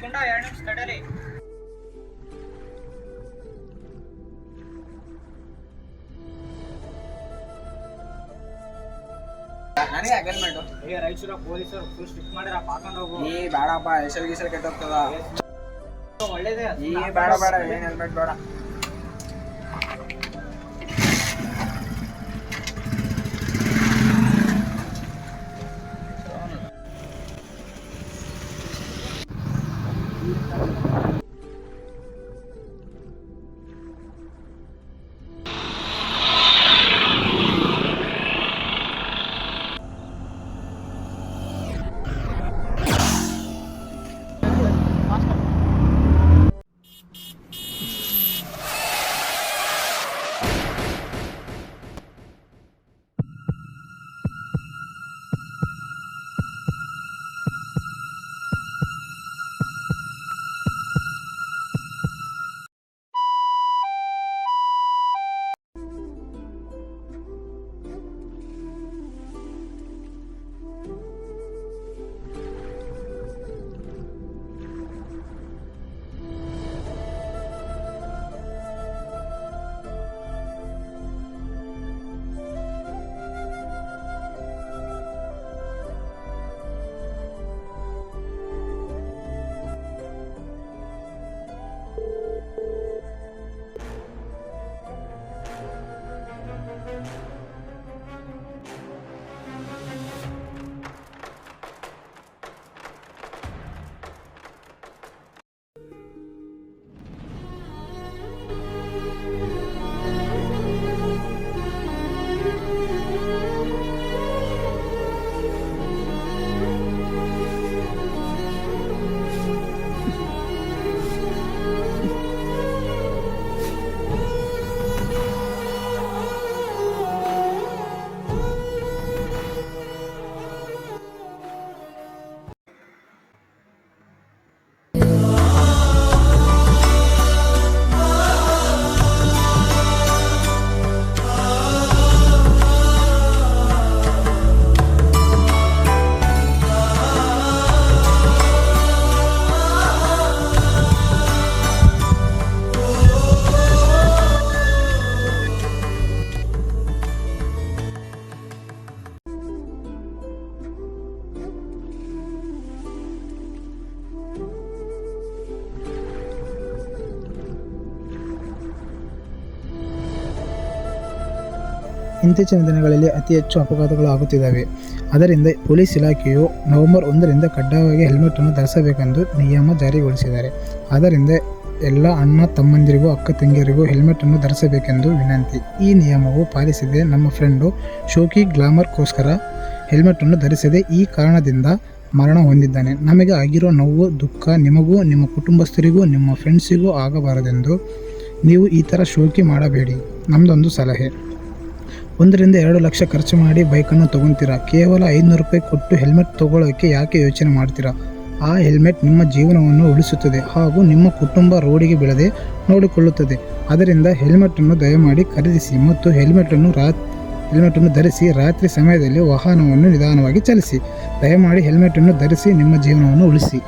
ಗುಂಡ 2 ನಿಮಿಷ ತಡರಿ. ನನಗೆ ಹೆಲ್ಮೆಟ್ ರಾಯಚೂರ ಪೊಲೀಸರು ಫುಲ್ ಸ್ಟ್ರಿಕ್ಟ್ ಮಾಡ್ಯಾರ, ಹಾಕೊಂಡು ಹೋಗು. ಬೇಡಪ್ಪ, ಹೆಸರು ಗೀಸಲ್ ಕೆಟ್ಟೋಗ್ತದ. ಒಳ್ಳೇದೇ ಬೇಡ ಏನ್ ಹೆಲ್ಮೆಟ್ ಬೇಡ. ಇತ್ತೀಚಿನ ದಿನಗಳಲ್ಲಿ ಅತಿ ಹೆಚ್ಚು ಅಪಘಾತಗಳು ಆಗುತ್ತಿದ್ದಾವೆ. ಅದರಿಂದ ಪೊಲೀಸ್ ಇಲಾಖೆಯು ನವೆಂಬರ್ 1ರಿಂದ ಕಡ್ಡಾಯವಾಗಿ ಹೆಲ್ಮೆಟನ್ನು ಧರಿಸಬೇಕೆಂದು ನಿಯಮ ಜಾರಿಗೊಳಿಸಿದ್ದಾರೆ. ಆದ್ದರಿಂದ ಎಲ್ಲ ಅಣ್ಣ ತಮ್ಮಂದಿರಿಗೂ ಅಕ್ಕ ತಂಗಿಯರಿಗೂ ಹೆಲ್ಮೆಟನ್ನು ಧರಿಸಬೇಕೆಂದು ವಿನಂತಿ. ಈ ನಿಯಮವು ಪಾಲಿಸದೆ ನಮ್ಮ ಫ್ರೆಂಡು ಶೋಕಿ ಗ್ಲಾಮರ್ಗೋಸ್ಕರ ಹೆಲ್ಮೆಟನ್ನು ಧರಿಸದೆ ಈ ಕಾರಣದಿಂದ ಮರಣ ಹೊಂದಿದ್ದಾನೆ. ನಮಗೆ ಆಗಿರೋ ನೋವು ದುಃಖ ನಿಮಗೂ ನಿಮ್ಮ ಕುಟುಂಬಸ್ಥರಿಗೂ ನಿಮ್ಮ ಫ್ರೆಂಡ್ಸಿಗೂ ಆಗಬಾರದೆಂದು ನೀವು ಈ ಥರ ಶೋಕಿ ಮಾಡಬೇಡಿ. ನಮ್ಮದೊಂದು ಸಲಹೆ, 1 ರಿಂದ 2 ಲಕ್ಷ ಖರ್ಚು ಮಾಡಿ ಬೈಕನ್ನು ತೊಗೊತೀರಾ, ಕೇವಲ 500 ರೂಪಾಯಿ ಕೊಟ್ಟು ಹೆಲ್ಮೆಟ್ ತೊಗೊಳ್ಳೋಕ್ಕೆ ಯಾಕೆ ಯೋಚನೆ ಮಾಡ್ತೀರಾ? ಆ ಹೆಲ್ಮೆಟ್ ನಿಮ್ಮ ಜೀವನವನ್ನು ಉಳಿಸುತ್ತದೆ ಹಾಗೂ ನಿಮ್ಮ ಕುಟುಂಬ ರೋಡಿಗೆ ಬೀಳದೆ ನೋಡಿಕೊಳ್ಳುತ್ತದೆ. ಅದರಿಂದ ಹೆಲ್ಮೆಟನ್ನು ದಯಮಾಡಿ ಖರೀದಿಸಿ ಮತ್ತು ಹೆಲ್ಮೆಟನ್ನು ಧರಿಸಿ. ರಾತ್ರಿ ಸಮಯದಲ್ಲಿ ವಾಹನವನ್ನು ನಿಧಾನವಾಗಿ ಚಲಿಸಿ. ದಯಮಾಡಿ ಹೆಲ್ಮೆಟನ್ನು ಧರಿಸಿ, ನಿಮ್ಮ ಜೀವನವನ್ನು ಉಳಿಸಿ.